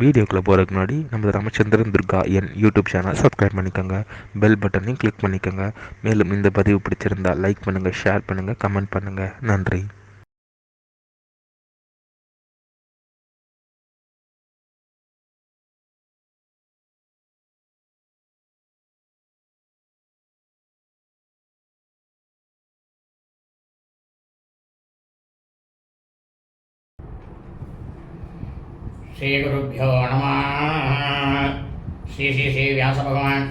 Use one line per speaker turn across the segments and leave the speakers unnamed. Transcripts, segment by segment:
வீடியோக்குள்ளே போகிறதுக்கு முன்னாடி நம்ம ராமச்சந்திரன் துர்கா என் யூடியூப் சேனல் சப்ஸ்கிரைப் பண்ணிக்கோங்க, பெல் பட்டனையும் கிளிக் பண்ணிக்கோங்க. மேலும் இந்த பதிவு பிடிச்சிருந்தால் லைக் பண்ணுங்கள், ஷேர் பண்ணுங்கள், கமெண்ட் பண்ணுங்கள். நன்றி.
श्री गुरुभ्यो नमः। श्री श्री श्री व्यास भगवान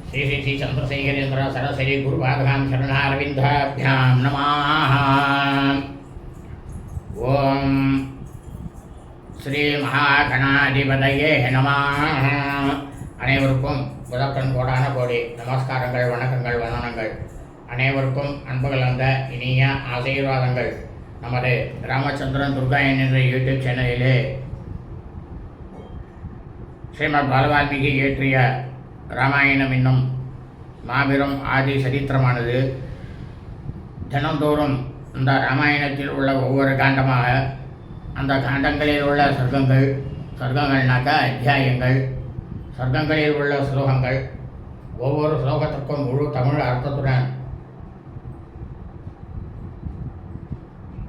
श्री श्री श्री चंद्रशेखरेन्द्र सरस्वती गुरुपादकां शरणारविन्दाभ्यां नमः। ओम श्री महागणाधिपतये नमः. அனைவருக்கும் முதற்கண் கோடான கோடி நமஸ்காரங்கள், வணக்கங்கள், வந்தனங்கள். அனைவருக்கும் அன்பு கலந்த இனிய ஆசீர்வாதங்கள். நமது ராமச்சந்திரன் துர்கா என்ற யூடியூப் சேனலிலே ஸ்ரீமத் பாலவால்மீகி இயற்றிய ராமாயணம் என்னும் மாபெரும் ஆதி சரித்திரமானது தினந்தோறும் இந்த ராமாயணத்தில் உள்ள ஒவ்வொரு காண்டமாக அந்த காண்டங்களில் உள்ள சர்க்கங்கள்னாக்கா அத்தியாயங்கள், சர்க்கங்களில் உள்ள ஸ்லோகங்கள், ஒவ்வொரு ஸ்லோகத்திற்கும் முழு தமிழ் அர்த்தத்துடன்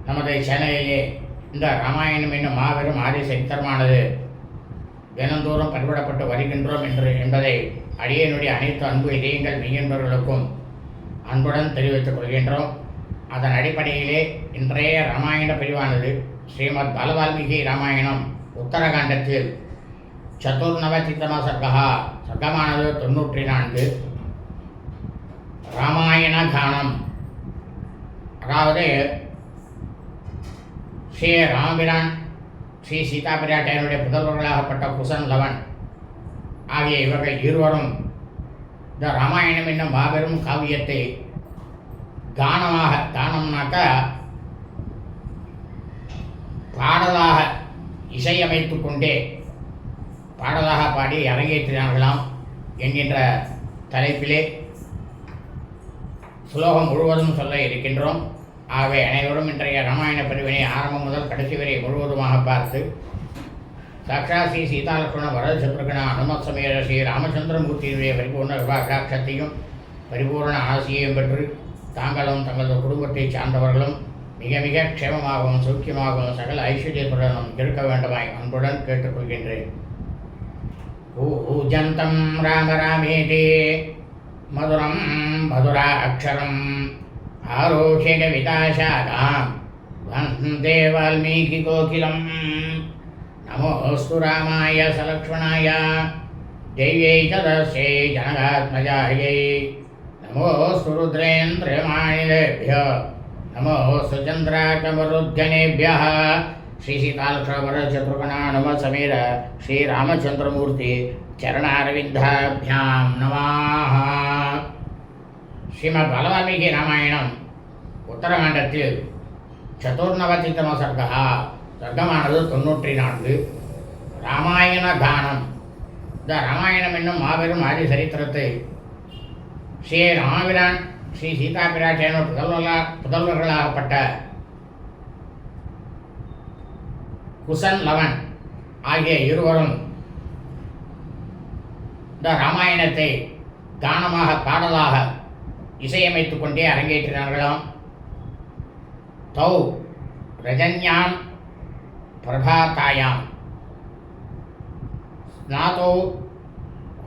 நமது சேனலிலே இந்த ராமாயணம் என்னும் மாபெரும் ஆதி சரித்திரமானது தினந்தோறும் பதிவிடப்பட்டு வருகின்றோம் என்பதை அடியனுடைய அனைத்து அன்பு இதயங்கள் மெய்யன்பர்களுக்கும் அன்புடன் தெரிவித்துக் கொள்கின்றோம். அதன் அடிப்படையிலே இன்றைய ராமாயண பிரிவானது ஸ்ரீமத் பாலவால்மீகி ராமாயணம் உத்தரகாண்டத்தில் சதுர்நவதித்தம சர்க்கமானது 94. ராமாயண கானம், அதாவது ஸ்ரீ ராமபிரான் ஸ்ரீ சீதா பிராட்டியனுடைய புதல்வர்களாகப்பட்ட குசன், லவன் ஆகிய இவர்கள் இருவரும் இந்த ராமாயணம் என்னும் மாபெரும் காவியத்தை கானம்னாக்க பாடலாக இசையமைத்து கொண்டே பாடலாக பாடி அரங்கேற்றினார்களாம் என்கின்ற தலைப்பிலே ஸ்லோகம் முழுவதும் சொல்ல இருக்கின்றோம். ஆகவே அனைவரும் இன்றைய ராமாயண பிரிவினை ஆரம்பம் முதல் கடைசி வரை முழுவதுமாக பார்த்து சாட்சாத் ஸ்ரீ சீதாலட்சுமண வரத சத்ருகண அனுமத் சமேத ஸ்ரீ ராமச்சந்திரமூர்த்தியினுடைய பரிபூர்ண விபாகாட்சத்தையும் பரிபூர்ண ஆசையையும் பெற்று தாங்களும் தங்களது குடும்பத்தை சார்ந்தவர்களும் மிக மிக க்ஷேமமாகவும் சௌக்கியமாகவும் சகல ஐஸ்வர்யத்துடனும் இருக்க வேண்டுமாய் அன்புடன் கேட்டுக்கொள்கின்றேன். பூஜந்தம் ராம ராமேதி மதுரம் மதுரா அக்ஷரம் ஆரோஹ்ய கவிதாசாகாம் வந்தே வால்மீகி கோகிலம். நமோஸ்து ராமாய சலக்ஷ்மணாய தேவ்யை ததஸ்யை ஜனகாத்மஜாயை. நமோஸ்து ருத்ரேந்திரமாணிலேभ्यो நமோஸ்து சந்திரார்க்கமருத்கணேभ्यः. ஸ்ரீ சீதாலக்ஷ்மணவரதசத்ருகணானுமத் சமேத ஸ்ரீ ராமச்சந்திரமூர்த்தி சரணாரவிந்தாभ्यां நமः. ஸ்ரீமத் பாலவால்மீகி ராமாயணம் உத்தரகாண்டத்தில் சதுர்நவதித்தம சர்க்கமானது 94. ராமாயண கானம், இந்த ராமாயணம் என்னும் மாபெரும் ஆதி சரித்திரத்தை ஸ்ரீ ராமபிரான் ஸ்ரீ சீதா பிராட்டியான புதல்வர்களாகப்பட்ட குசன், லவன் ஆகிய இருவரும் இந்த ராமாயணத்தை கானமாக பாடலாக இசையமைத்துக் கொண்டே அரங்கேற்றினார்களாம். தௌ ரஜன்யாம் பிரபாதாயாம் ஸ்நாதௌ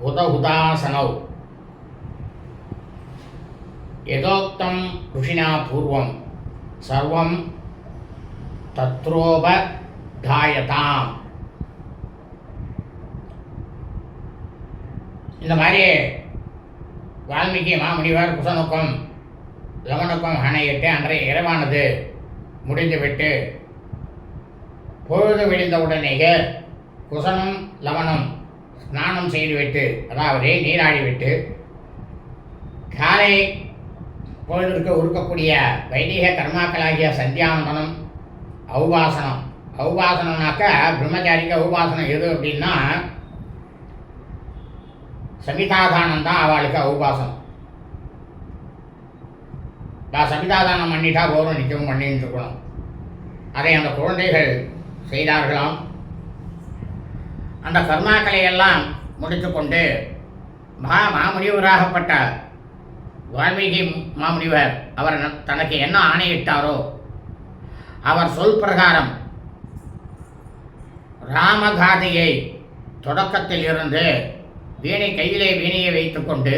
ஹுதஹுதாசனௌ யதோக்தம் ருஷினா பூர்வம் சர்வம் தத்ரோபதாயதாம். இந்த மாதிரி வால்மீகி மாமுனிவர் குசனுக்கும் லவனுக்கும் ஆணையிட்டு அன்றைய இரவானது முடிந்துவிட்டு பொழுது விழுந்தவுடனேயே குசனும் லவனும் ஸ்நானம் செய்துவிட்டு, அதாவது நீராடிவிட்டு, காலை பொழுதிற்கு உருக்கக்கூடிய வைதிக கர்மாக்களாகிய சந்தியாவந்தனம், ஔபாசனம். ஔபாசனம்னாக்க பிரம்மச்சாரிக்கு ஔபாசனம் எது அப்படின்னா சமிதாதானம் தான் அவளுக்கு ஔபாசனம். சமிதாதானம் பண்ணிட்டா போதும், நிச்சயம் பண்ணிட்டு இருக்கணும். அதை அந்த குழந்தைகள் செய்தார்களாம். அந்த கர்மாக்களை எல்லாம் முடித்துக்கொண்டு மாமுனிவராகப்பட்ட வால்மீகி மாமுனிவர் அவர் தனக்கு என்ன ஆணையிட்டாரோ அவர் சொல் பிரகாரம் ராமகாதையை தொடக்கத்தில் இருந்து கையிலே வீணையை வைத்துக்கொண்டு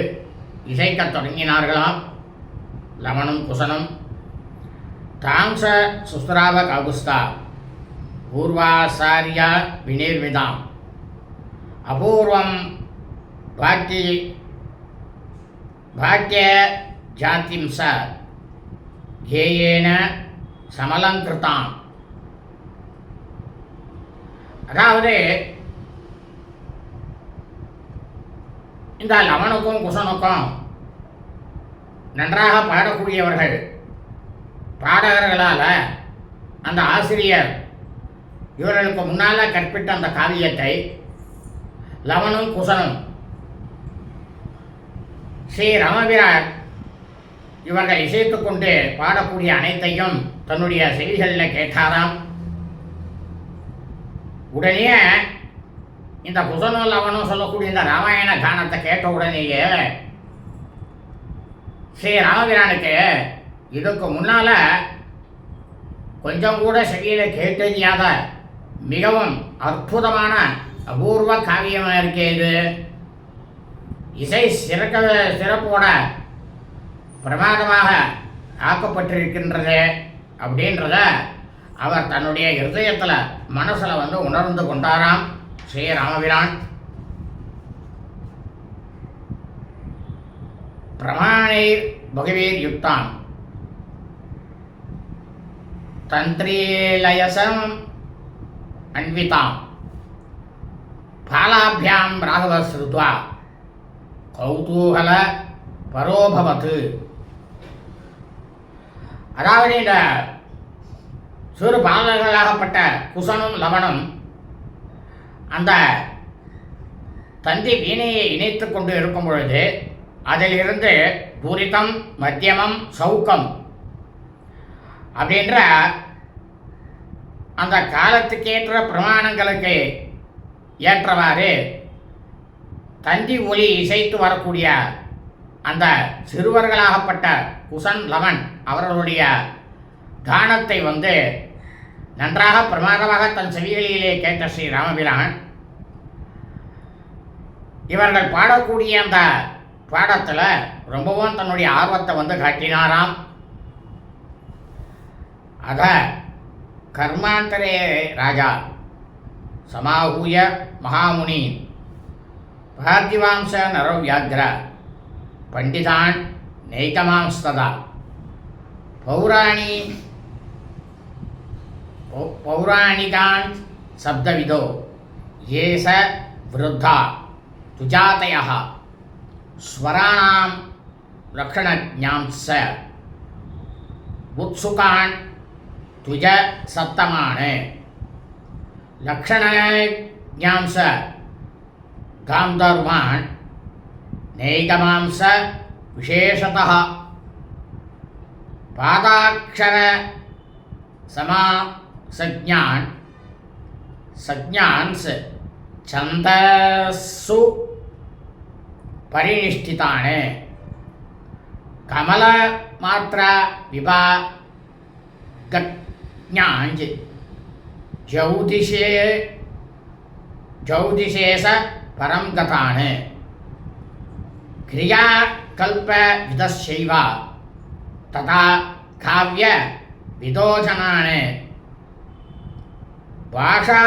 இசைக்கத் தொடங்கினார்களாம். லவனும் குசனும் தாம்ச சுஸ்ராவ ககுஸ்தா பூர்வாசாரியா வினிர்மிதாம் அபூர்வம் பாக்கிய ஜாத்திம்ச கேயேன சமலங்கிருதாம். அதாவது இந்த லவனுக்கும் குசனுக்கும் நன்றாக பாடக்கூடியவர்கள் பாடகர்களால் அந்த ஆசிரியர் இவர்களுக்கு முன்னால் கற்பித்த அந்த காவியத்தை லவனும் குசனும் ஸ்ரீ ராமபிரான் இவர்கள் இசைத்து கொண்டு பாடக்கூடிய அனைத்தையும் தன்னுடைய செவிகளில் கேட்டாராம். உடனே இந்த குசனும் லவனும் சொல்லக்கூடிய இந்த ராமாயண கானத்தை கேட்ட உடனேயே ஸ்ரீ ராமபிரானுக்கு இதுக்கு முன்னால் கொஞ்சம் கூட செவியில் கேட்டறியாத மிகவும் அற்புதமான அபூர்வ காவியமாக இருக்கே இது. இசை சிறப்போட பிரமாதமாக ஆக்கப்பட்டிருக்கின்றது அப்படின்றத அவர் தன்னுடைய இருதயத்தில் மனசில் உணர்ந்து கொண்டாராம் ஸ்ரீ ராமபிரான். பிரமாணைர் பகவீர் யுக்தாம் தந்திரீலயசம் அன்விதாம் பாலாபியாம் ராகவ ஸ்ருத்வா கௌதூகல பரோபவத்து. அதாவது இந்த சிறு பாலர்களாகப்பட்ட குசனும் லவனும் அந்த தந்தி வீணையை இணைத்து கொண்டு இருக்கும் பொழுது அதிலிருந்து பூரிதம் மத்தியமம் சவுக்கம் அப்படின்ற அந்த காலத்துக்கேற்ற பிரமாணங்களுக்கு ஏற்றவாறு தந்தி ஒலி இசைத்து வரக்கூடிய அந்த சிறுவர்களாகப்பட்ட குசன் லவன் அவர்களுடைய கானத்தை நன்றாக பிரமாதமாக தன் செவிகளிலே கேட்ட ஸ்ரீ ராமபிரான் இவர்கள் பாடக்கூடிய அந்த பாடத்தில் ரொம்பவும் தன்னுடைய ஆர்வத்தை காட்டினாராம். அத கர்மாந்தரே ராஜா சமாஹூய மகாமுனி பார்த்திவாம்ச நரவ்யாக்ர பண்டிதான் நைகமாம்ஸ்ததா பௌராணிகான் சப்தவிதோ ஏச விருத்தா துஜாதயः ஸ்வராணாம் லக்ஷணஜ்ஞாம்ச உத்சுகான் துஜ சத்தமானே லக்ஷணஜ்ஞாம்ச காந்தர்வான் நைகமாம்ச விசேஷதः பாதாட்சர சஜ்ஞான்ஸ் சந்தஸ்ஸு பரிநிஷ்டிதானே கமல மாத்ரா விபாகஞாஞ்ச் ஜௌதிஷேச பரம் கதானே கிரியா கல்ப விதஸ்யைவ ததா காவ்ய விதோஜனானே பாஷா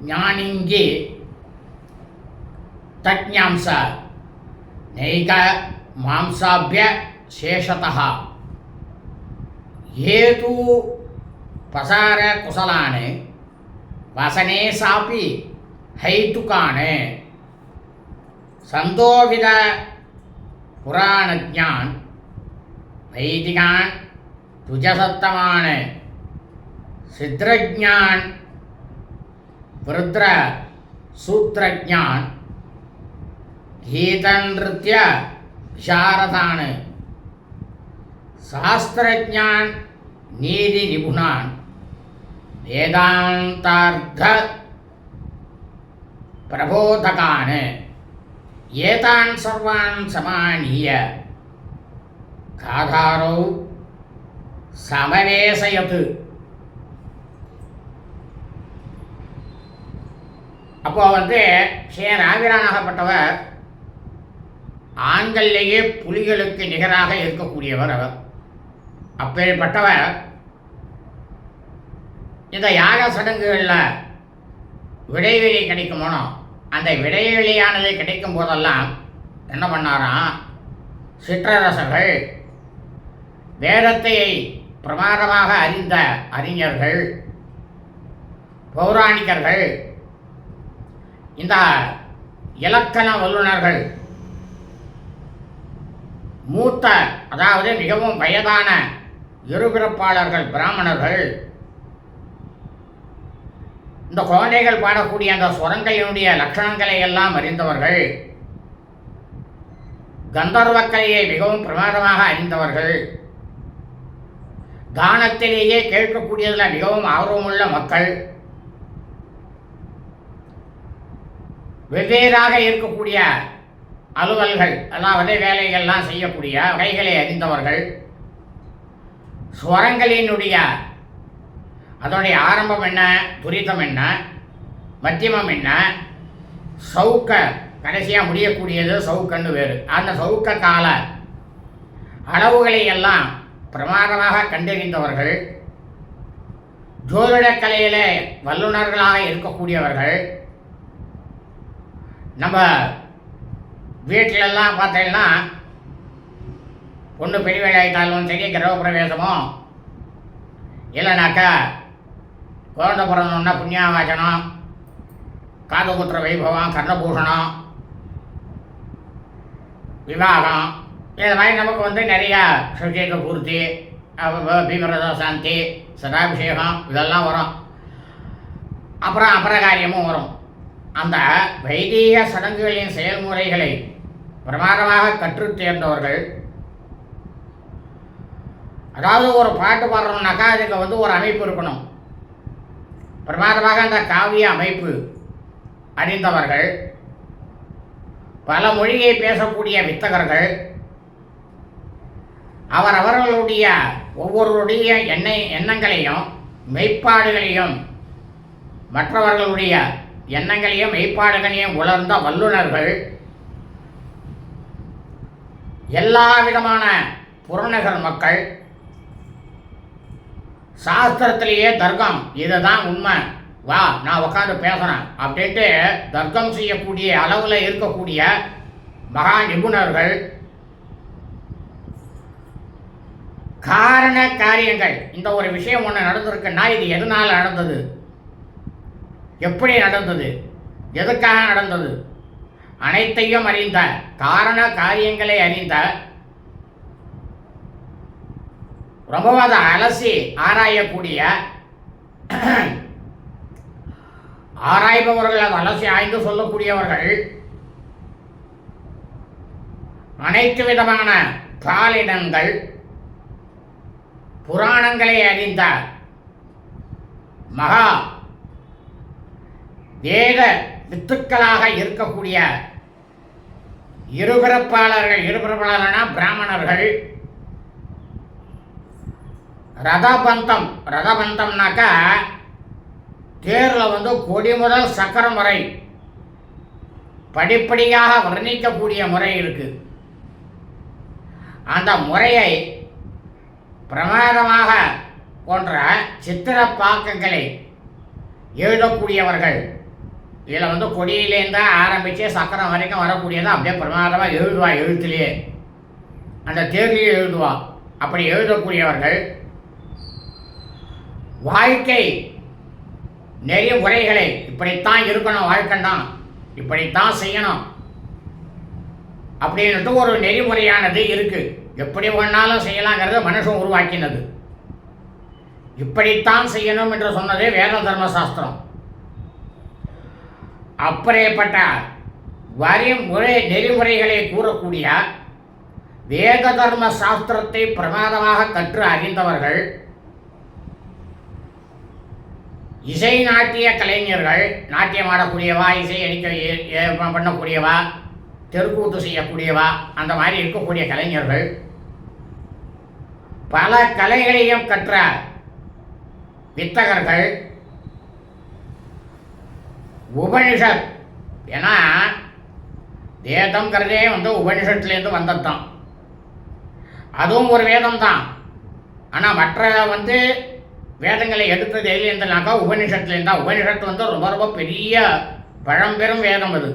ஞானிங்கி தஜ்ஞாம்ச நைக மாம்சாபிய சேஷதः ஏது பசார குசலானே வசனே சாபி ஹைத்துகானே சந்தோவித புராணஜான் வைதிகான் துஜசத்தமான சித்ரஜான் விருத்ர சூத்ரஜான் கீதநிருத்ய விசாரதான் சாஸ்திரஜான் நீதி நிபுணான் வேதாந்தார்த்த பிரபோதகான் ஏதான் சர்வான் சமானிய காதாரோ சமவேசயத்து. அப்போ ஸ்ரீ ராவிரானாகப்பட்டவர் ஆண்களிலேயே புலிகளுக்கு நிகராக இருக்கக்கூடியவர். அவர் அப்பேற்பட்டவர் இந்த யாக சடங்குகளில் விடைவெளி கிடைக்குமோனோ அந்த விடைவெளியானது கிடைக்கும் போதெல்லாம் என்ன பண்ணாராம், சிற்றரசர்கள், வேதத்தை பிரமாதமாக அறிந்த அறிஞர்கள், பௌராணிகர்கள், இந்த இலக்கண வல்லுநர்கள், மூத்த அதாவது மிகவும் வயதான இருபிறப்பாளர்கள் பிராமணர்கள், இந்த குழந்தைகள் பாடக்கூடிய அந்த ஸ்வரங்களினுடைய லட்சணங்களை எல்லாம் அறிந்தவர்கள், கந்தர்வக்கலையை மிகவும் பிரமாதமாக அறிந்தவர்கள், தானத்திலேயே கேட்கக்கூடியதில் மிகவும் ஆர்வமுள்ள மக்கள், வெவ்வேறாக இருக்கக்கூடிய அலுவல்கள் அதாவது வேலைகள்லாம் செய்யக்கூடிய வகைகளை அறிந்தவர்கள், ஸ்வரங்களினுடைய அதனுடைய ஆரம்பம் என்ன, துரிதம் என்ன, மத்தியமம் என்ன, சவுக்க கடைசியாக முடியக்கூடியது சவுக்கன்னு வேறு, அந்த சவுக்க கால அளவுகளை எல்லாம் பிரமாதமாக கண்டறிந்தவர்கள், ஜோதிடக்கலையில் வல்லுநர்களாக இருக்கக்கூடியவர்கள். நம்ம வீட்டிலெல்லாம் பார்த்தீங்கன்னா பொண்ணு பெரிய வேலையாயிட்டாலும் சரி, கிரகப்பிரவேசமோ இல்லைனாக்கா குழந்தை பிறந்தோன்னா புண்ணியாவாச்சனம், காதுகுத்திர வைபவம், கர்ணபூஷணம், விவாகம், இது மாதிரி நமக்கு நிறையா சுவிசேஷ பூர்த்தி, பீமரத சாந்தி, சதாபிஷேகம் இதெல்லாம் வரும். அப்புறம் அபரகாரியமும் வரும். அந்த வைதீக சடங்குகளின் செயல்முறைகளை பிரமாதமாக கற்றுத் தேர்ந்தவர்கள். அதாவது ஒரு பாட்டு பாடுறோம்னாக்கா அதுக்கு ஒரு அமைப்பு இருக்கணும். பிரமாதமாக அந்த காவிய அமைப்பு அறிந்தவர்கள், பல மொழியை பேசக்கூடிய வித்தகர்கள், அவரவர்களுடைய ஒவ்வொருடைய எண்ணங்களையும் மெய்ப்பாடுகளையும் மற்றவர்களுடைய எண்ணங்களையும் மெய்ப்பாடுகளையும் உணர்ந்த வல்லுநர்கள், எல்லா விதமான புறநகர் மக்கள், சாஸ்திரத்திலேயே தர்க்கம் இதுதான் உண்மை, வா நான் உட்காந்து பேசுகிறேன் அப்படின்ட்டு தர்க்கம் செய்யக்கூடிய அளவில் இருக்கக்கூடிய மகா நிபுணர்கள், காரண காரியங்கள், இந்த ஒரு விஷயம் ஒன்று நடந்திருக்குன்னா இது எதனால் நடந்தது, எப்படி நடந்தது, எதுக்காக நடந்தது, அனைத்தையும் அறிந்த காரண காரியங்களை அறிந்த ரொம்ப அதை அலசி ஆராயக்கூடிய ஆராய்பவர்கள், அதை அலசி ஆய்ந்து சொல்லக்கூடியவர்கள், அனைத்து விதமான பாலினங்கள் புராணங்களை அறிந்த மகா வேத வித்துக்களாக இருக்கக்கூடிய இருபிறப்பாளர்னா பிராமணர்கள். ரதபந்தம்னாக்கா தேரில் கொடி முதல் சக்கரம் வரை படிப்படியாக வர்ணிக்கக்கூடிய முறை இருக்கு. அந்த முறையை பிரமாதமாக போன்ற சித்திர பாக்கங்களை எழுதக்கூடியவர்கள். இதில் கொடியிலேருந்து ஆரம்பித்து சக்கரம் வரைக்கும் வரக்கூடியதை அப்படியே பிரமாதமாக எழுதுவா, எழுத்துலேயே அந்த தேர்லேயே எழுதுவா. அப்படி எழுதக்கூடியவர்கள் வாழ்க்கை நெறிமுறைகளை இப்படித்தான் இருக்கணும், வாழ்க்கைதான் இப்படித்தான் செய்யணும் அப்படின்ட்டு ஒரு நெறிமுறையானது இருக்கு. எப்படி ஒன்றாலும் செய்யலாங்கிறது மனுஷன் உருவாக்கினது. இப்படித்தான் செய்யணும் என்று சொன்னது வேத தர்மசாஸ்திரம். அப்படிப்பட்ட வரிமுறை நெறிமுறைகளை கூறக்கூடிய வேத தர்ம சாஸ்திரத்தை பிரமாதமாக கற்று அறிந்தவர்கள் இசை நாட்டிய கலைஞர்கள், நாட்டியம் ஆடக்கூடியவா, இசை அடிக்க பண்ணக்கூடியவா, தெருக்கூத்து செய்யக்கூடியவா, அந்த மாதிரி இருக்கக்கூடிய கலைஞர்கள், பல கலைகளையும் கற்ற வித்தகர்கள், உபனிஷத், ஏன்னா வேதம்ங்கிறதே உபனிஷத்துலேருந்து வந்தது தான். அதுவும் ஒரு வேதம் தான். ஆனால் மற்ற வேதங்களை எடுத்தது எதுலேருந்துனாக்கா உபனிஷத்துலேருந்து தான். உபனிஷத்து ரொம்ப ரொம்ப பெரிய பழம்பெரும் வேதம் அது.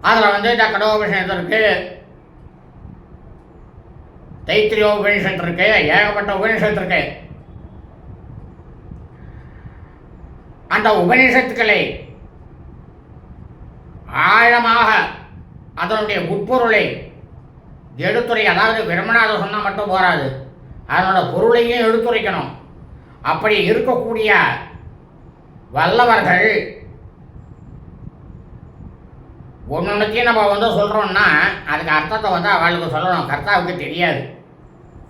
அதில் இந்த கடோபனிஷத்து இருக்கு, தைத்திரிய உபனிஷத்து இருக்கு, ஏகப்பட்ட உபனிஷத்து இருக்கு. அந்த உபனிஷத்துக்களை ஆழமாக அதனுடைய உட்பொருளை எடுத்துரை, அதாவது விரும்பினாத சொன்னால் மட்டும் போராது, அதனோட பொருளையும் எடுத்துரைக்கணும். அப்படி இருக்கக்கூடிய வல்லவர்கள் ஒன்னொன்றுத்தையும் நம்ம சொல்கிறோம்னா அதுக்கு அர்த்தத்தை அவளுக்கு சொல்லணும். கர்த்தாவுக்கு தெரியாது.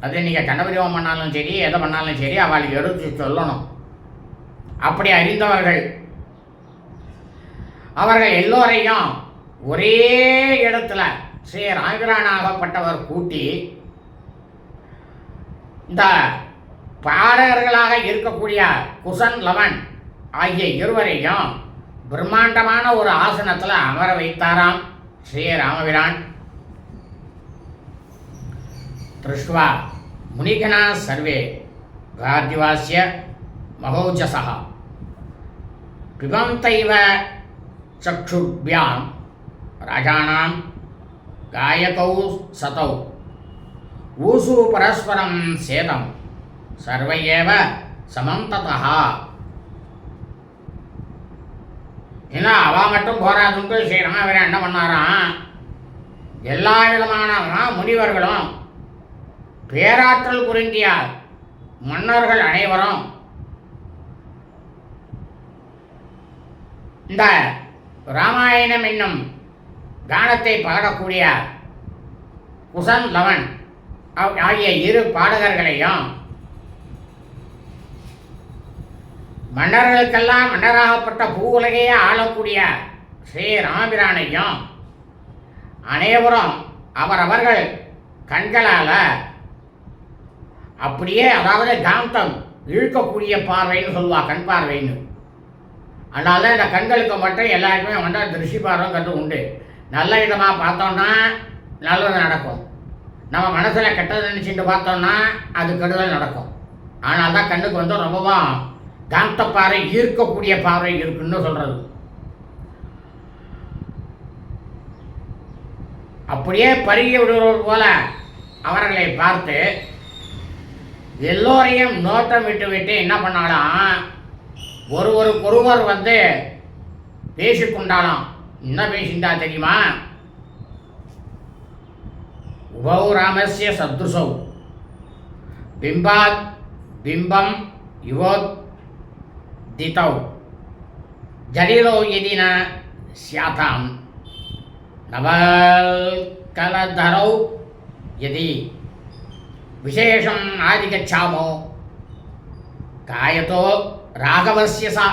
அது நீங்கள் கண்டபரிவம் பண்ணாலும் சரி, எதை பண்ணாலும் சரி, அவளுக்கு எடுத்து சொல்லணும். அப்படி அறிந்தவர்கள் அவர்கள் எல்லோரையும் ஒரே இடத்துல ஸ்ரீ ராமிரானாகப்பட்டவர் கூட்டி இந்த பாடகர்களாக இருக்கக்கூடிய குசன் லவன் ஆகிய இருவரையும் பிரம்மாண்டமான ஒரு ஆசனத்தில் அமர வைத்தாராம் ஸ்ரீ ராமபிரான். திருஷ்வா முனிகணா சர்வே கார்திவாசிய மகோஜசா பிபந்தைவ சக்ஷுभ्यां ராஜானாம் காயகௌ சதௌ ஊசு பரஸ்பரம் சேதம் சர்வையேவ சமம் ததா. ஏன்னா அவள் மட்டும் போராதுன்ட்டு ஸ்ரீ ராமபிரான் என்ன பண்ணாராம், எல்லா விதமான முனிவர்களும் பேராற்றல் புரிந்திய மன்னர்கள் அனைவரும் இந்த ராமாயணம் என்னும் கானத்தை பாடக்கூடிய குசன் லவன் ஆகிய இரு பாடகர்களையும் மன்னர்களுக்கெல்லாம் மன்னராகப்பட்ட பூவுலகையே ஆளக்கூடிய ஸ்ரீ ராமபிரானையும் அனைவரும் அவரவர்கள் கண்களால் அப்படியே, அதாவது காந்தம் இழுக்கக்கூடிய பார்வைன்னு சொல்லுவா, கண் பார்வைன்னு. அதனால இந்த கண்களுக்கு மட்டும் எல்லாருக்குமே திருஷ்டி பார்வைங்கிறது உண்டு. நல்ல விதமாக பார்த்தோம்னா நல்லது நடக்கும், நம்ம மனசில் கெட்டது நினச்சிட்டு பார்த்தோம்னா அது கெடுதல் நடக்கும். ஆனால் தான் கண்ணுக்கு ரொம்பவும் காந்த பார்வை, ஈர்க்கக்கூடிய பார்வை இருக்குன்னு சொல்கிறது. அப்படியே பருகி விடுவது போல அவர்களை பார்த்து எல்லோரையும் நோட்டம் விட்டு விட்டு என்ன பண்ணாலாம், ஒருவருக்கொருவர் பேசிக்கொண்டாலாம். என்ன பேசிண்டா தெரியுமா, உபௌ ராமஸ்ய சத்ருசௌ பிம்பாத் பிம்பம் யுவோத் திதௌ ஜடிலோ எதின ஸ்யாதாம் நவல்கலதரௌ யதி விசேஷம் ஆதிகச்சாமோ காயத்தோ ராகவஸ்ய சா.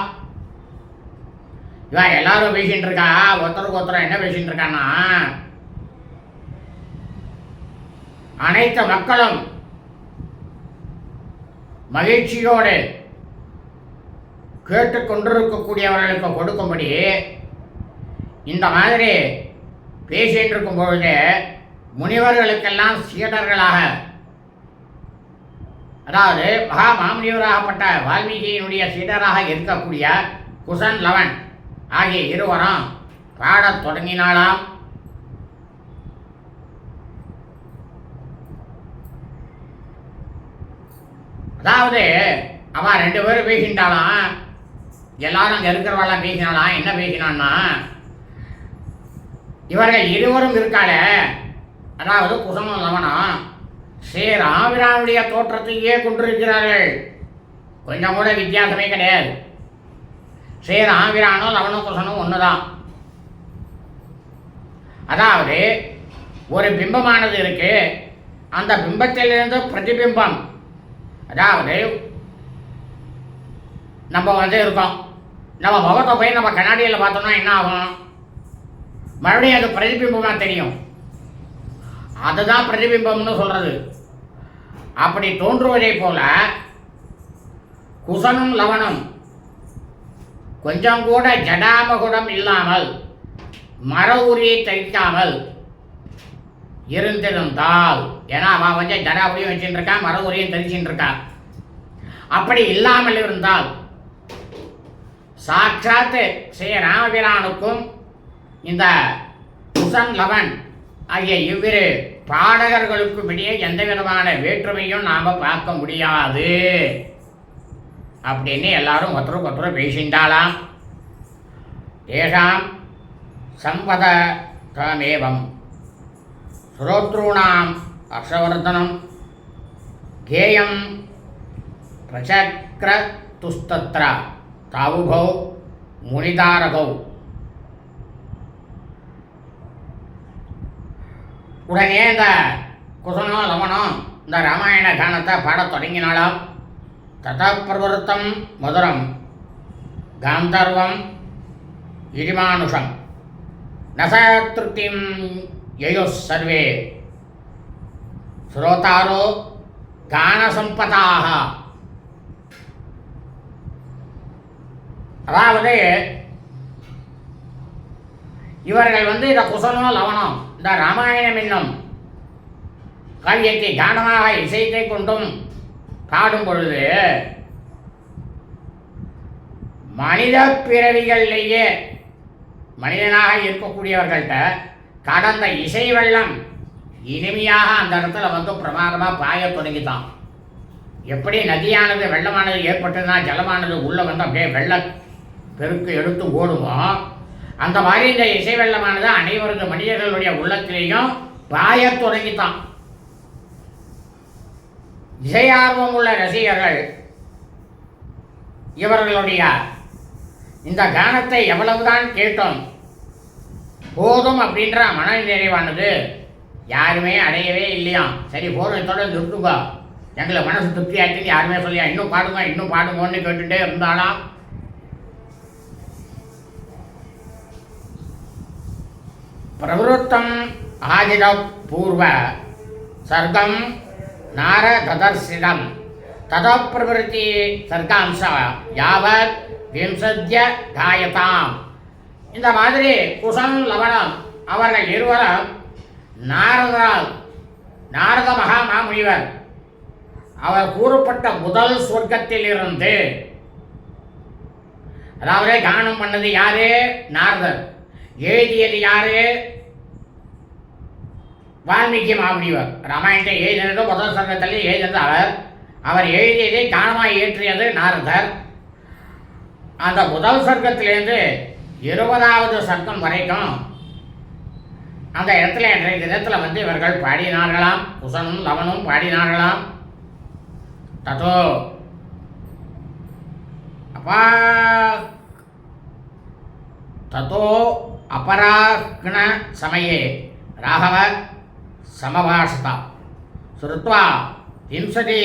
இவன் எல்லாரும் பேசிட்டு இருக்கா, ஒருத்தருக்கு ஒருத்தர் என்ன பேசிட்டு இருக்கான்னா, அனைத்து மக்களும் மகிழ்ச்சியோடு கேட்டுக்கொண்டிருக்கக்கூடியவர்களுக்கு கொடுக்கும்படி இந்த மாதிரி பேசிட்டு இருக்கும் பொழுது முனிவர்களுக்கெல்லாம் சீடர்களாக, அதாவது மகா மாமுனிவராகப்பட்ட வால்மீகியினுடைய சீடராக இருக்கக்கூடிய குசன் லவன் ஆகிய இருவரும் பாடத் தொடங்கினாலாம். அதாவது அவன் ரெண்டு பேரும் பேசிட்டாலாம், எல்லாரும் அங்கே இருக்கிறவெல்லாம் பேசினாலாம். என்ன பேசினான்னா, இவர்கள் இருவரும் இருக்காள, அதாவது குசனும் லவனும் ஸ்ரீ ராமபிரானுடைய தோற்றத்தையே கொண்டிருக்கிறார்கள். கொஞ்சம் கூட வித்தியாசமே கிடையாது. ஸ்ரீ ராமபிரானும் லவனும் குசனும் ஒன்று தான். அதாவது ஒரு பிம்பமானது இருக்கு, அந்த பிம்பத்திலிருந்து பிரதிபிம்பம், அதாவது நம்ம இருக்கோம். நம்ம முகத்தை போய் நம்ம கண்ணாடியில் பார்த்தோம்னா என்ன ஆகும்? மறுபடியும் அது பிரதிபிம்பமாக தெரியும். அதுதான் பிரதிபிம்பம்னு சொல்கிறது. அப்படி தோன்றுவதை போல குசனும் லவனும் கொஞ்சம் கூட ஜடாமகுடம் இல்லாமல் மர உரியை தரிக்காமல் இருந்திருந்தால், ஏன்னா அவன் ஜடாபுரியும் வச்சுட்டு இருக்கான், மர உரியும் தரிச்சுட்டு இருக்கான். அப்படி இல்லாமல் இருந்தால் சாட்சாத் ஸ்ரீ ராமபிரானுக்கும் இந்த குசன் லவன் ஆகிய இவ்விரு பாடகர்களுக்கும் இடையே எந்த விதமான வேற்றுமையும் நாம் பார்க்க முடியாது அப்படின்னு எல்லாரும் ஒருத்தருக்கு பேசிண்டாலாம். ஏஷாம் சம்பதமேவம் ஸ்ரோத்ரூணாம் ஹர்ஷவர்தனம் கேயம் பிரசக்ரதுஸ்தத்ர தாவுபௌ முனிதாரகௌ. உடனே இந்த குசனோ லவனோ இந்த ராமாயண கானத்தை பாடத் தொடங்கினாலும் தத பிரவருத்தம் மதுரம் காந்தர்வம் இடிமானுஷம் நசத்ருத்திம் யயோ சர்வே ஸ்ரோதாரோ கானசம்பதாக. அதாவது இவர்கள் இந்த குசனோ லவனோ இந்த ராமாயணம் என்னும் காவியத்தை கானமாக இசைத்தை கொண்டும் பாடும் பொழுது மனித பிறவிகளிலேயே மனிதனாக இருக்கக்கூடியவர்கள்ட்ட கடந்த இசை வெள்ளம் இனிமையாக அந்த இடத்துல பிரமாதமாக பாய தொடங்கித்தான். எப்படி நதியானது வெள்ளமானது ஏற்பட்டதுன்னா ஜலமானது உள்ளே அப்படியே வெள்ள பெருக்கு எடுத்து ஓடுமோ, அந்த மாதிரி இந்த இசை வெள்ளமானது அனைவரது மனிதர்களுடைய உள்ளத்திலேயும் பாய தொடங்கித்தான். இசை ஆர்வம் உள்ள ரசிகர்கள் இவர்களுடைய இந்த கானத்தை எவ்வளவுதான் கேட்டோம் போதும் அப்படின்ற மன நிறைவானது யாருமே அடையவே இல்லையாம். சரி போதும், இதோட நிறுத்துங்க, எங்களை மனசு திருப்தி ஆச்சுன்னு யாருமே சொல்லியா, இன்னும் பாடுங்க இன்னும் பாடுங்கன்னு கேட்டுட்டே இருந்தாலாம். பிரவருத்தம் ஆதிட பூர்வ சர்க்கம் நாரதர்சிடம் தத பிரவருத்தி சர்க்காம்ச யாவத் விம்சத்ய காயதாம். இந்த மாதிரி குசன் லவனம் அவர்கள் இருவரும் நாரத மகாமாமுனிவர் அவர் கூறப்பட்ட முதல் சொர்க்கத்தில் இருந்து, அதாவது கானம் பண்ணது யாரு? நாரதர். எழுதியது யாரு? வால்மீகி மாமுனிவர். ராமாயணத்தை எழுதினது முதல் சர்க்கத்தில் எழுதினது அவர் எழுதியதை கானமாக இயற்றியது நாரதர். அந்த முதல் சர்க்கத்திலேருந்து 20வது சர்க்கம் வரைக்கும் அந்த இடத்துல இன்றைய தினத்தில் இவர்கள் பாடினார்களாம். குசனும் லவனும் பாடினார்களாம். ததோ அப்பா ததோ अपराह्न समये राघव समभाषता श्रुत्वा 50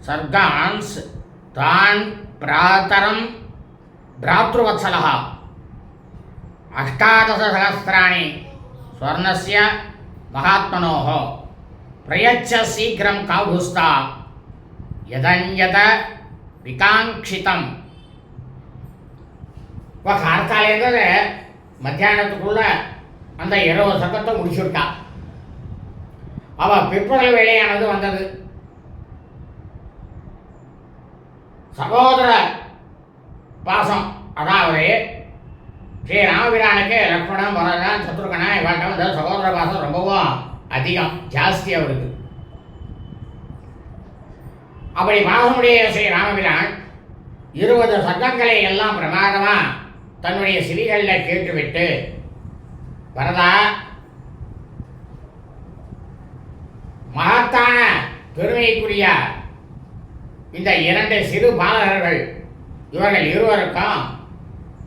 सर्गांस तान् प्रातरं भ्रातृवत्सलः 18 सहस्राणि स्वर्णस्य महात्मनोः प्रयच्छ शीघ्रं काभुस्ता यदन्यत विकाङ्क्षितं. கார்த்தாலேருந்து மத்தியானத்துக்குள்ள அந்த 20 சர்க்கத்தை முடிச்சுட்டா. அவள் பிற்பகல் வேலையானது வந்தது. சகோதர பாசம், அதாவது ஸ்ரீ ராமபிரானுக்கு லக்ஷ்மணன் பரதன் சத்ருகணன் இவர்கிட்ட சகோதர பாசம் ரொம்பவும் அதிகம், ஜாஸ்தி அவருக்கு. அப்படி பாசமுடைய ஸ்ரீ ராமபிரான் 20 சர்க்கங்களை எல்லாம் பிரமாதமா தன்னுடைய சிவிகளில் கேட்டுவிட்டு, பரதா, மகத்தான பெருமைக்குரிய இந்த 2 சிறு பாலகர்கள் இவர்கள் இருவருக்கும்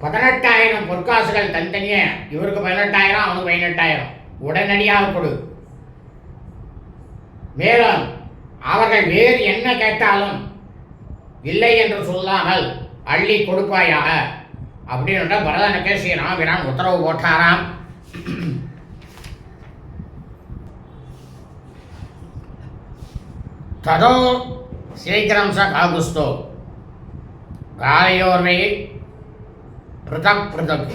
18,000 பொற்காசுகள் தனித்தனியே, இவருக்கு 18,000 அவனுக்கு 18,000 உடனடியாக கொடு. மேலும் அவர்கள் வேறு என்ன கேட்டாலும் இல்லை என்று சொல்லாமல் அள்ளி கொடுப்பாயாக அப்படின்ற பரதனுக்கு ஸ்ரீ ராமபிரான் உத்தரவு போட்டாராம். ததோ சீக்கிரம் ச காகுஸ்தோ காலையோர்வை பிருதக் பிருதக்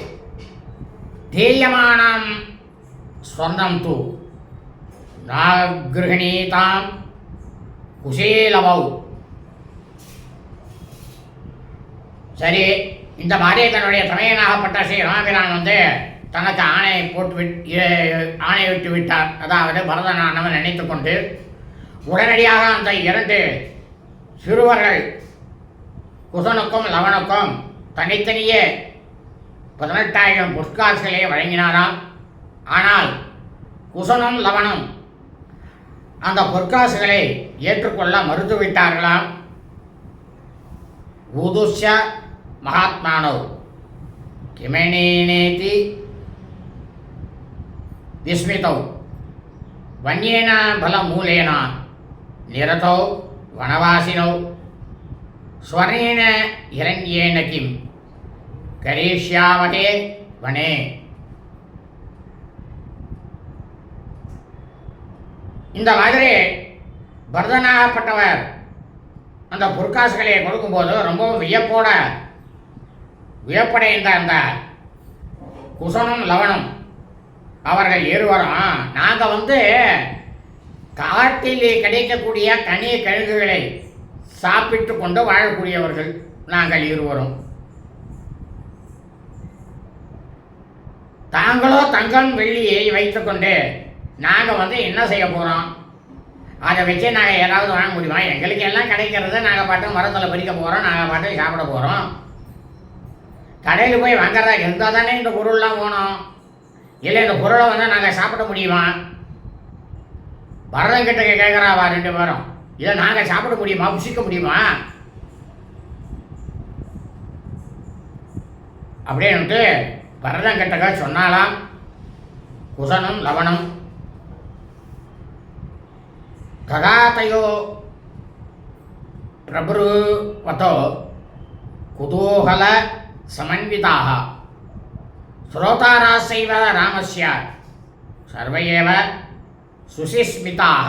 தேயமானம் ஸ்வர்ணம் தூ நாகிருஹணீதாம் குசேலவௌ. சரி, இந்த மாதிரி தன்னுடைய தமையனாகப்பட்ட ஸ்ரீ ராமபிரான் தனக்கு ஆணை விட்டு விட்டார். அதாவது பரதனானவன் நினைத்து கொண்டு உடனடியாக அந்த 2 சிறுவர்கள் குசனுக்கும் லவனுக்கும் தனித்தனியே 18,000 புஷ்காசுகளை வழங்கினாராம். ஆனால் குசனும் லவனும் அந்த பொற்காசுகளை ஏற்றுக்கொள்ள மறுத்துவிட்டார்களாம். ஊதுஷ்ய மகாத்மானோ கிமேனேதி விஸ்மிதௌ வன்யேன பலமூலேன நிரதௌ வனவாசினௌ ஸ்வர்ணேன இரண்யேன கிம் கரிஷ்யாமஹே வனே. இந்த மாதிரி பரதனாகப்பட்டவர் அந்த பொற்காசுகளை கொடுக்கும்போது ரொம்பவும் வியப்படைந்த அந்த குசனும் லவனும் அவர்கள் இருவரும் நாங்கள் காட்டிலே கிடைக்கக்கூடிய கனி கழுகுகளை சாப்பிட்டு கொண்டு வாழக்கூடியவர்கள் நாங்கள் இருவரும். தாங்களோ தங்கம் வெள்ளியை வைத்துக்கொண்டு நாங்கள் என்ன செய்ய போகிறோம்? அதை வச்சு நாங்கள் ஏதாவது வாங்க முடியுமா? எங்களுக்கு எல்லாம் கிடைக்கிறத நாங்கள் பாட்டு மரத்தில் பறிக்க போகிறோம், நாங்கள் பாட்டு சாப்பிட போகிறோம். கடையில் போய் வாங்குறதா இருந்தால் தானே இந்த பொருள்லாம் போனோம். இல்லை இந்த பொருளை நாங்கள் சாப்பிட முடியுமா? பரதங்கிட்ட கேட்குறாவா 2 பேரும், இதை நாங்கள் சாப்பிட முடியுமா, புசிக்க முடியுமா அப்படின்ட்டு பரதங்கிட்ட சொன்னாலாம் குசனும் லவனும். ததாதயோ பிரபுவதோ குதூகல சமன்விதாக ஸ்ரோதாராசைவ ராமஸ்ய சர்வையேவ சுசிஸ்மிதாக.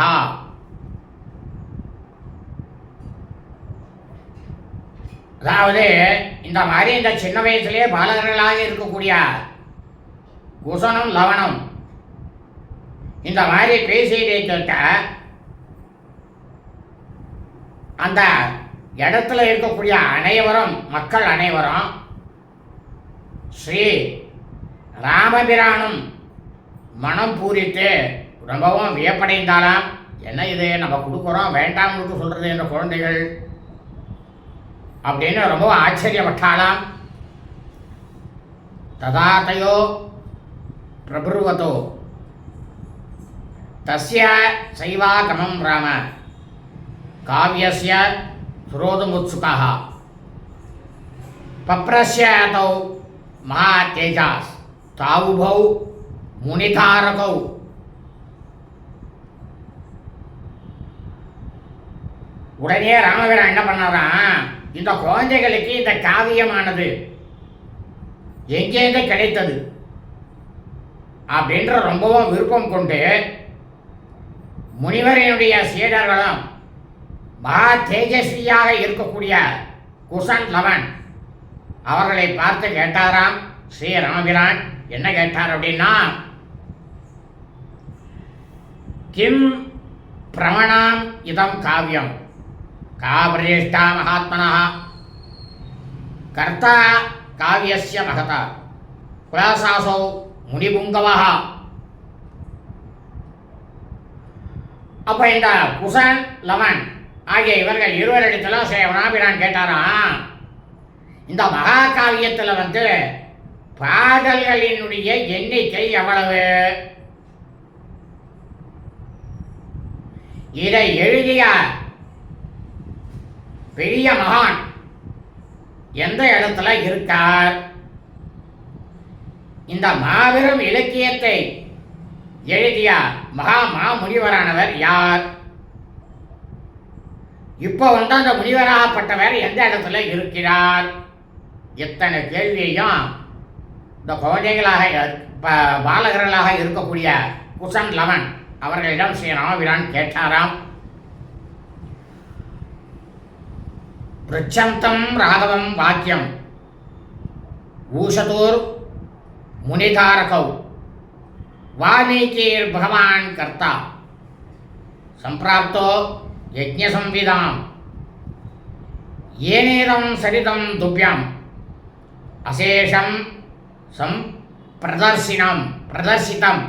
அதாவது இந்த மாதிரி இந்த சின்ன வயசுலேயே பாலகர்களாக இருக்கக்கூடிய குசனும் லவனும் இந்த மாதிரி பேசியதை கேட்ட அந்த இடத்துல இருக்கக்கூடிய அனைவரும், மக்கள் அனைவரும் ஸ்ரீ ராமபிரானும் மனம் பூரித்து ரொம்பவும் வியப்படைந்தாலாம். என்ன இது நம்ம கொடுக்குறோம், வேண்டாம்னு சொல்கிறது இந்த குழந்தைகள் அப்படின்னு ரொம்பவும் ஆச்சரியப்பட்டாலாம். ததாதயோ பிரபுவதோ தஸ்ய சைவாகமம் ராம காவியஸ்ய ஸ்ரோதுமுத்சுகः பப்ரஸ்ய தௌ மகாதேஜாஸ் தாவுபௌ முனிதாரகௌ. உடனே ராமபிரான் என்ன பண்ணாராம், இந்த குழந்தைகளுக்கு இந்த காவியமானது எங்கேருந்து கிடைத்தது அப்படின்ற ரொம்பவும் விருப்பம் கொண்டு முனிவரினுடைய சீடர்களும் மகா தேஜஸ்வியாக இருக்கக்கூடிய குசன் லவன் அவர்களை பார்த்து கேட்டாராம் ஸ்ரீ ராமபிரான். என்ன கேட்டார் அப்படின்னா, கிம் பிரமணாம் இதம் காவியம் காவிரேஷ்டா மகாத்மனா கர்த்தா காவியஸ்ய மகதா குலாசாசோ முனிபுங்கவா. அப்போ இந்த குசன் லவன் ஆகிய இவர்கள் இருவரிடத்தில் ஸ்ரீ ராமபிரான் கேட்டாராம், இந்த மகாகாவியத்தில் பாடல்களினுடைய எண்ணிக்கை எவ்வளவு? இதை எழுதிய பெரிய மகான் எந்த இடத்துல இருக்கார்? இந்த மாபெரும் இலக்கியத்தை எழுதிய மாமுனிவரானவர் யார்? இப்போ அந்த முனிவராகப்பட்டவர் எந்த இடத்துல இருக்கிறார்? எத்தனை கேள்வியையும் இந்த குழந்தைகளாக பாலகர்களாக இருக்கக்கூடிய குசன் லவன் அவர்களிடம் ஸ்ரீ ராமபிரான் கேட்டாராம். பிருச்சந்தம் ராகவம் வாக்கியம் ஊஷதூர் முனிதாரகௌ வால்மீகீர் பகவான் கர்த்தா சம்பிராப்தோ யஜ்ஞசம்விதாம் ஏனேதம் சரிதம் துப்யம் அசேஷம் பிரதர்சிதம்.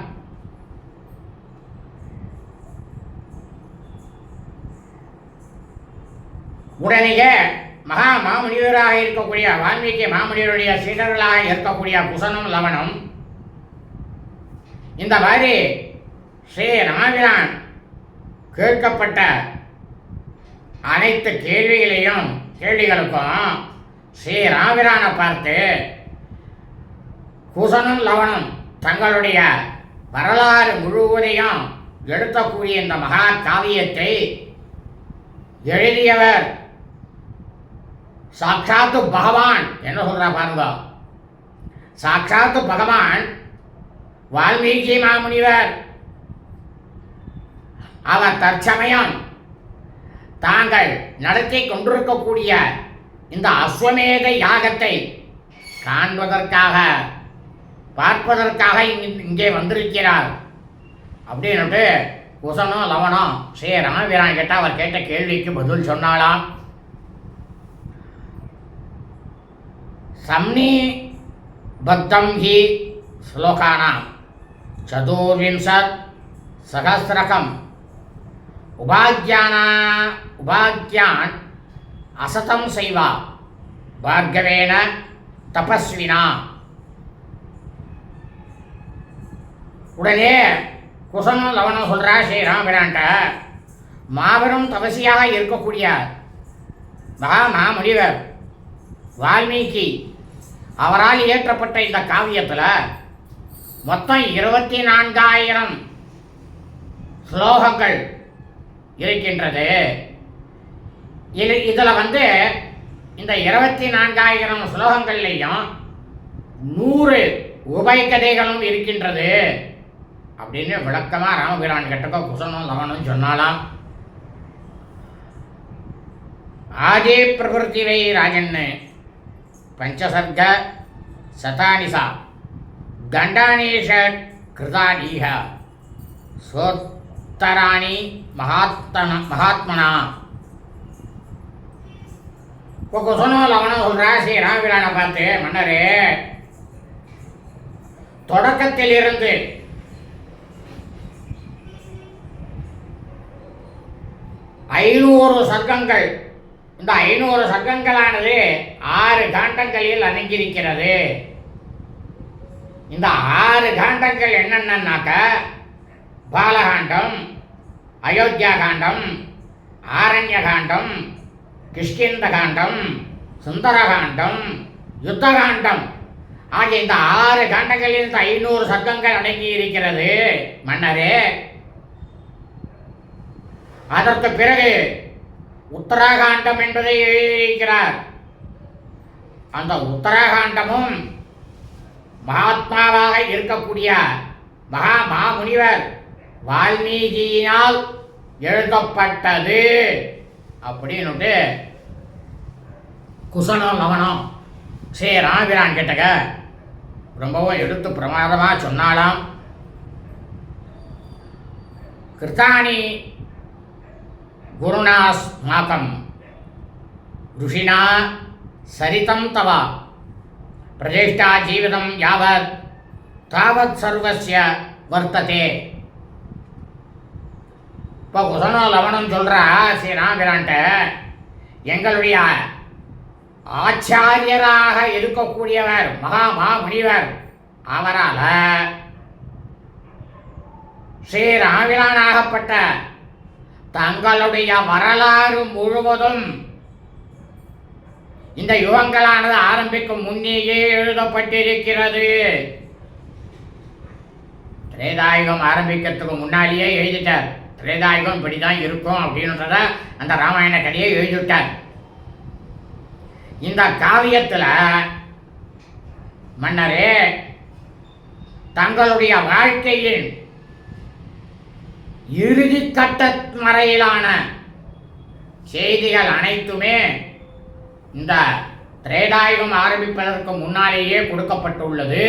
உடனேயே மாமுனிவராக இருக்கக்கூடிய வால்மீகி மாமுனிவருடைய சீடர்களாக இருக்கக்கூடிய குசனும் லவனும் இந்த மாதிரி ஸ்ரீ ராமபிரான் கேட்கப்பட்ட அனைத்து கேள்விகளுக்கும் ஸ்ரீ ராமபிரானை பார்த்து குசனும் லவனும் தங்களுடைய வரலாறு முழுவதையும் எடுக்கக்கூடிய இந்த மகா காவியத்தை எழுதியவர் சாட்சாத்து பகவான். என்ன சொல்ற பாருங்க, சாட்சாத்து பகவான் வால்மீகி மாமுனிவர். அவர் தற்சமயம் தாங்கள் நடத்தி கொண்டிருக்கக்கூடிய இந்த அஸ்வமேத யாகத்தை காண்பதற்காக பார்ப்பதற்காக இங்கே வந்திருக்கிறார் அப்படின்னுட்டு குசனும் லவனும் ஸ்ரீ ராமபிரான் கேட்டால் அவர் கேட்ட கேள்விக்கு பதில் சொன்னாலாம். சம்னி பத்தம் ஹி ஸ்லோகானாம் சதுர்விம்சத் சகஸ்ரகம் உபாக்யான் அசதம் செய்வா பார்கவேன தபஸ்வினா. உடனே குசனும் லவனும் சொல்கிறா ஸ்ரீ ராமபிரான்ட்ட, மாபெரும் தபசியாக இருக்கக்கூடிய மாமுனிவர் வால்மீகி அவரால் இயற்றப்பட்ட இந்த காவியத்தில் மொத்தம் 24,000 ஸ்லோகங்கள் இருக்கின்றது. இதில் இந்த 24,000 ஸ்லோகங்கள்லையும் 100 உபயக்கதைகளும் இருக்கின்றது அப்படின்னு விளக்கமாக ராமபிரான் கிட்டக்க குசனும் லவனும் சொன்னாலாம். ஆதி பிரகிருதிவை ராஜன்னு பஞ்சசர்க சதானிசா கண்டானீஷ கிருதானீக சோத்தராணி மகாத்மனா. இப்போ குசனும் லவனும் சொல்கிறா ஸ்ரீ ராமபிரானை பார்த்து, மன்னரே, தொடக்கத்திலிருந்து ஐநூறு சர்க்கங்கள், இந்த 500 சர்க்கங்களானது 6 காண்டங்களில் அடங்கியிருக்கிறது. இந்த 6 காண்டங்கள் என்னென்னனாக்க பாலகாண்டம், அயோத்தியா காண்டம், ஆரண்ய காண்டம், கிஷ்கிந்த காண்டம், சுந்தரகாண்டம், யுத்தகாண்டம் ஆகிய இந்த 6 காண்டங்களில் இந்த 500 சர்க்கங்கள் அடங்கி இருக்கிறது மன்னரே. அதற்கு பிறகு உத்தராகாண்டம் என்பதை எழுதியிருக்கிறார். அந்த உத்தராகாண்டமும் மகாத்மாவாக இருக்கக்கூடிய மாமுனிவர் வால்மீகியினால் எழுதப்பட்டது அப்படின்னுட்டு குசனும் லவனும் ஸ்ரீ ராமபிரான் கிட்டக்க ரொம்பவும் எடுத்து பிரமாதமாக சொன்னாலாம். கிருத்தானி குருணாஸ்மாகம் ருஷினா சரிதம் தவ பிரதிஷ்டா ஜீவிதம் யாவத் தாவத் சர்வஸ்ய வர்த்ததே. இப்போ குசனும் லவனும் சொல்கிறா ஸ்ரீ ராமபிரான்ட்ட, எங்களுடைய ஆச்சாரியராக இருக்கக்கூடியவர் மாமுனிவர், அவரால் ஸ்ரீ ராமபிரானாகப்பட்ட தங்களுடைய வரலாறு முழுவதும் இந்த யுகங்களானது ஆரம்பிக்கும் முன்னேயே எழுதப்பட்டிருக்கிறது. திரேதாயுகம் ஆரம்பிக்கிறதுக்கு முன்னாலேயே எழுதிட்டார். திரேதாயுகம் இப்படி தான் இருக்கும் அப்படின்றத அந்த ராமாயண கதையை எழுதிவிட்டார். இந்த காவியத்தில் மன்னரே தங்களுடைய வாழ்க்கையின் இறுதி கட்ட வரையிலான செய்திகள் அனைத்துமே இந்த திரேதாயுகம் ஆரம்பிப்பதற்கு முன்னாலேயே கொடுக்கப்பட்டுள்ளது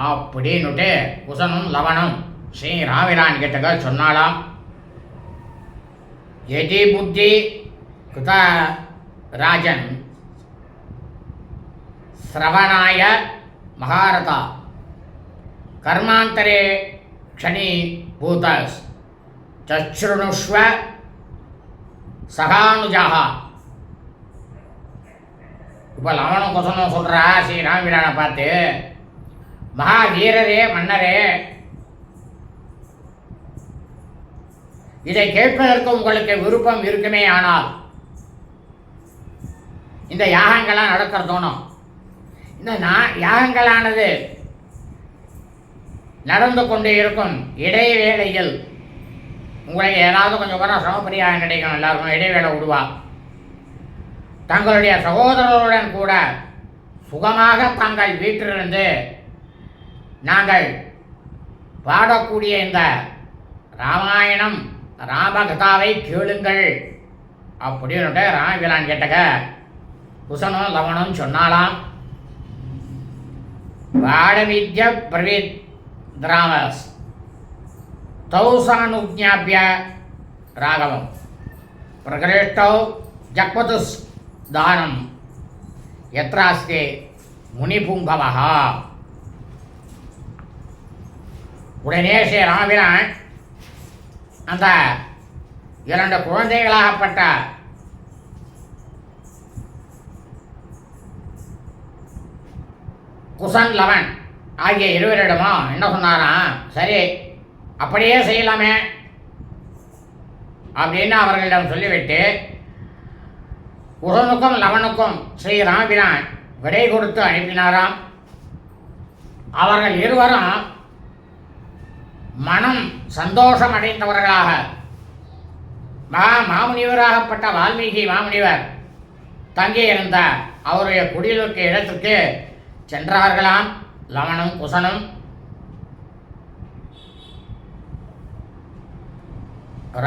அப்படின்னுட்டு குசனும் லவனும் ஸ்ரீ ராமிரான் கிட்ட சொன்னாலாம். எதி புத்தி கிருத ராஜன் ஸ்ரவணாய மகாரதா கர்மாந்தரே க்ஷணி பூதஸ் சச்ருணுஷ்வ சகானுஜாக. இப்போ லவனும் குசனும் சொல்கிறா ஸ்ரீ ராமபிரானை பார்த்து, மகாவீரரே மன்னரே, இதை கேட்பதற்கு உங்களுக்கு விருப்பம் இருக்குமே ஆனால் இந்த யாகங்கள்லாம் நடக்கிறதோனும் இந்த யாகங்களானது நடந்து கொண்டு இருக்கும் இடைவேளையில் உங்களுக்கு ஏதாவது கொஞ்சம் கூட சமபரியாக கிடைக்கும். எல்லாருக்கும் இடைவேளை விடுவா. தங்களுடைய சகோதரருடன் கூட சுகமாக தங்கள் வீட்டிலிருந்து நாங்கள் பாடக்கூடிய இந்த ராமாயணம் ராமகதாவை கேளுங்கள் அப்படின்னுட்டு ராமபிரான் கேட்டக குசனும் லவனும் சொன்னாலாம். பாடவித்ய பிரவித் திராமஸ் தௌசானுஜ்ஞாபிய ராகவம் பிரகிருஷ்டௌ ஜக்வதுஸ் தானம் யத்ராஸ்தே முனிபுங்கவஹா. உடனே ஸ்ரீ ராமபிரான் அந்த 2 குழந்தைகளாகப்பட்ட குசன் லவன் ஆகிய இருவரிடமும் என்ன சொன்னாராம், சரி அப்படியே செய்யலாமே அப்படின்னு அவர்களிடம் சொல்லிவிட்டு குசனுக்கும் லவனுக்கும் ஸ்ரீ ராமபிரான் விடை கொடுத்து அனுப்பினாராம். அவர்கள் இருவரும் மனம் சந்தோஷம் அடைந்தவர்களாக மாமுனிவராகப்பட்ட வால்மீகி மாமுனிவர் தங்கியிருந்த அவருடைய குடியிருக்க இடத்துக்கு சென்றார்களாம். லவனும் குசனும்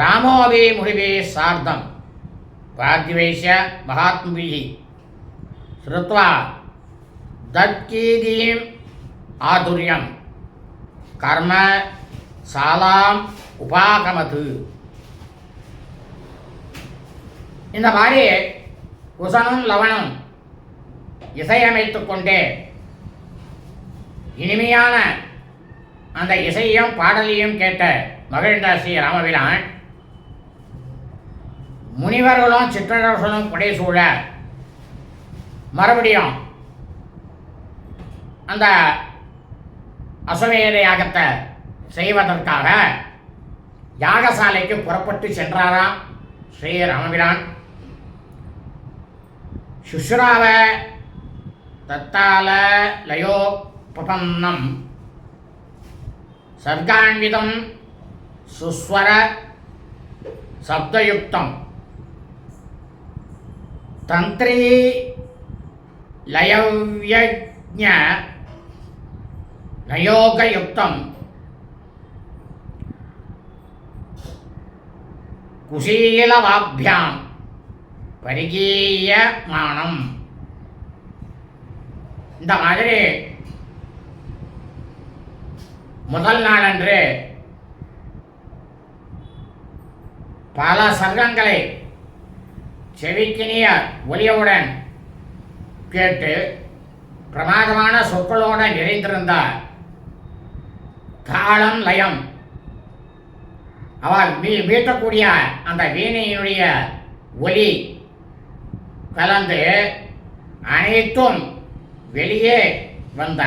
ராமோபி முனிவே சார்த்தம் பிராத்திவைஷ்ய மகாத்மபிஹி ஸ்ருத்வா தத்கீதீம் ஆதுர்யம் கர்ம சாலாம் உபாகமது. இந்த மாதிரி குசனும் லவனும் இசையமைத்து கொண்டே இனிமையான அந்த இசையும் பாடலையும் கேட்ட மகிழ்ந்த ஸ்ரீ ராமபிரான் முனிவர்களும் சிற்றரசனும் புடைசூழ மறுபடியும் அந்த அஸ்வமேத யாகத்தை செய்வதற்காக யாகசாலைக்கு புறப்பட்டு சென்றாராம் ஸ்ரீ ராமபிரான். சுஷ்ராவ தத்தால லயோ பபன்னம் சர்கான்விதம் சுஸ்வர சப்தயுக்தம் தந்திரி லயவ்யஜ்ஞ நயோகயுக்தம் குஷீலவாபியாம் பரிகீயமானம். இந்த மாதிரி முதல் நாளன்று பல சர்க்கங்களை செவிக்கினிய ஒலியுடன் கேட்டு பிரமாதமான சொற்களோடு நிறைந்திருந்த தாளம் லயம் அவள் மீட்டக்கூடிய அந்த வீணையினுடைய ஒலி கலந்து அனைத்தும் வெளியே வந்த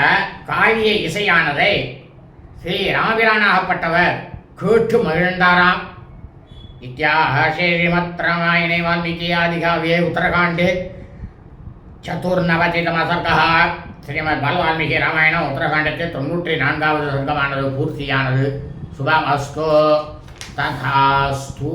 காவிய இசையானதை ஸ்ரீ ராமபிரானாகப்பட்டவர் கேட்டு மகிழ்ந்தாராம். இத்தியாஹ ராமாயணே வால்மீகி ஆதிகாவியே உத்தரகாண்டே சதுர்நவதிதம சர்க்கா. ஸ்ரீமத் பாலவால்மீகி ராமாயணம் உத்தரகாண்டத்தில் 94வது சர்க்கமானது பூர்த்தியானது. சுபமஸ்து. तथास्तु।